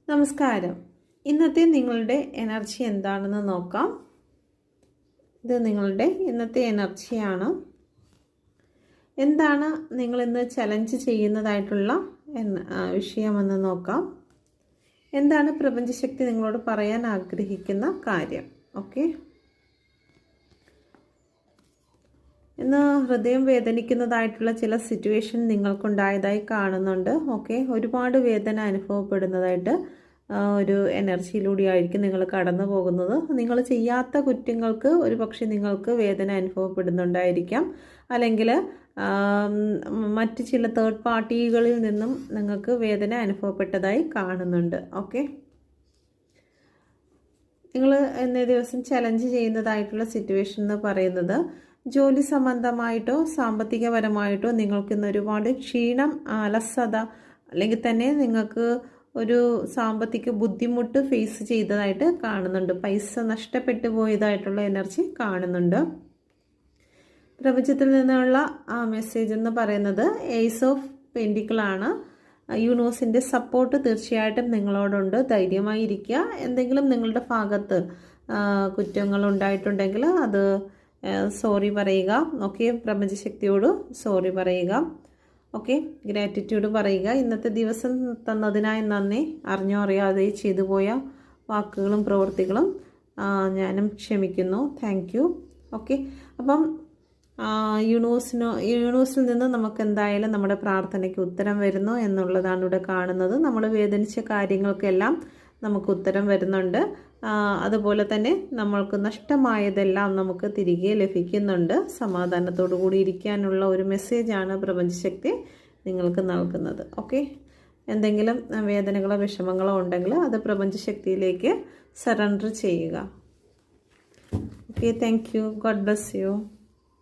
നമസ്കാരം. ഇന്നത്തെ നിങ്ങളുടെ എനർജി എന്താണെന്ന് നോക്കാം. ഇത് നിങ്ങളുടെ ഇന്നത്തെ എനർജിയാണ്. എന്താണ് നിങ്ങൾ ഇന്ന് ചലഞ്ച് ചെയ്യുന്നതായിട്ടുള്ള വിഷയമെന്ന് നോക്കാം. എന്താണ് പ്രപഞ്ചശക്തി നിങ്ങളോട് പറയാൻ ആഗ്രഹിക്കുന്ന കാര്യം? ഓക്കെ, ഇന്ന് ഹൃദയം വേദനിക്കുന്നതായിട്ടുള്ള ചില സിറ്റുവേഷൻ നിങ്ങൾക്കുണ്ടായതായി കാണുന്നുണ്ട്. ഓക്കെ, ഒരുപാട് വേദന അനുഭവപ്പെടുന്നതായിട്ട് ഒരു എനർജിയിലൂടെ ആയിരിക്കും നിങ്ങൾ കടന്നു പോകുന്നത്. നിങ്ങൾ ചെയ്യാത്ത കുറ്റങ്ങൾക്ക് ഒരു പക്ഷേ നിങ്ങൾക്ക് വേദന അനുഭവപ്പെടുന്നുണ്ടായിരിക്കാം, അല്ലെങ്കിൽ മറ്റ് ചില തേർഡ് പാർട്ടികളിൽ നിന്നും നിങ്ങൾക്ക് വേദന അനുഭവപ്പെട്ടതായി കാണുന്നുണ്ട്. ഓക്കെ, നിങ്ങൾ ഇന്നേ ദിവസം ചലഞ്ച് ചെയ്യുന്നതായിട്ടുള്ള സിറ്റുവേഷൻ എന്ന് പറയുന്നത് ജോലി സംബന്ധമായിട്ടോ സാമ്പത്തികപരമായിട്ടോ നിങ്ങൾക്കിന്ന് ഒരുപാട് ക്ഷീണം, അലസത, അല്ലെങ്കിൽ തന്നെ നിങ്ങൾക്ക് ഒരു സാമ്പത്തിക ബുദ്ധിമുട്ട് ഫേസ് ചെയ്തതായിട്ട് കാണുന്നുണ്ട്. പൈസ നഷ്ടപ്പെട്ടു പോയതായിട്ടുള്ള എനർജി കാണുന്നുണ്ട്. പ്രപഞ്ചത്തിൽ നിന്നുള്ള ആ മെസ്സേജ് എന്ന് പറയുന്നത് ഏസ് ഓഫ് പെൻഡിക്കിളാണ്. യൂണിവേഴ്സിൻ്റെ സപ്പോർട്ട് തീർച്ചയായിട്ടും നിങ്ങളോടുണ്ട്. ധൈര്യമായിരിക്കുക. എന്തെങ്കിലും നിങ്ങളുടെ ഭാഗത്ത് കുറ്റങ്ങൾ ഉണ്ടായിട്ടുണ്ടെങ്കിൽ അത് സോറി പറയുക. ഓക്കെ, പ്രപഞ്ചശക്തിയോട് സോറി പറയുക. ഓക്കെ, ഗ്രാറ്റിറ്റ്യൂഡ് പറയുക. ഇന്നത്തെ ദിവസം തന്നതിനായി നന്ദി. അറിഞ്ഞോ അറിയാതെ ചെയ്തു പോയ വാക്കുകളും പ്രവൃത്തികളും ഞാനും ക്ഷമിക്കുന്നു. Thank you. ഓക്കെ, അപ്പം യൂണിവേഴ്സിൽ നിന്ന് നമുക്ക് എന്തായാലും നമ്മുടെ പ്രാർത്ഥനയ്ക്ക് ഉത്തരം വരുന്നു എന്നുള്ളതാണ് ഇവിടെ കാണുന്നത്. നമ്മൾ വേദനിച്ച കാര്യങ്ങൾക്കെല്ലാം നമുക്ക് ഉത്തരം വരുന്നുണ്ട്. അതുപോലെ തന്നെ നമ്മൾക്ക് നഷ്ടമായതെല്ലാം നമുക്ക് തിരികെ ലഭിക്കുന്നുണ്ട്. സമാധാനത്തോടു കൂടി ഇരിക്കാനുള്ള ഒരു മെസ്സേജാണ് പ്രപഞ്ചശക്തി നിങ്ങൾക്ക് നൽകുന്നത്. ഓക്കെ, എന്തെങ്കിലും വേദനകളോ വിഷമങ്ങളോ ഉണ്ടെങ്കിൽ അത് പ്രപഞ്ചശക്തിയിലേക്ക് സറണ്ടർ ചെയ്യുക. Okay, thank you. God bless you.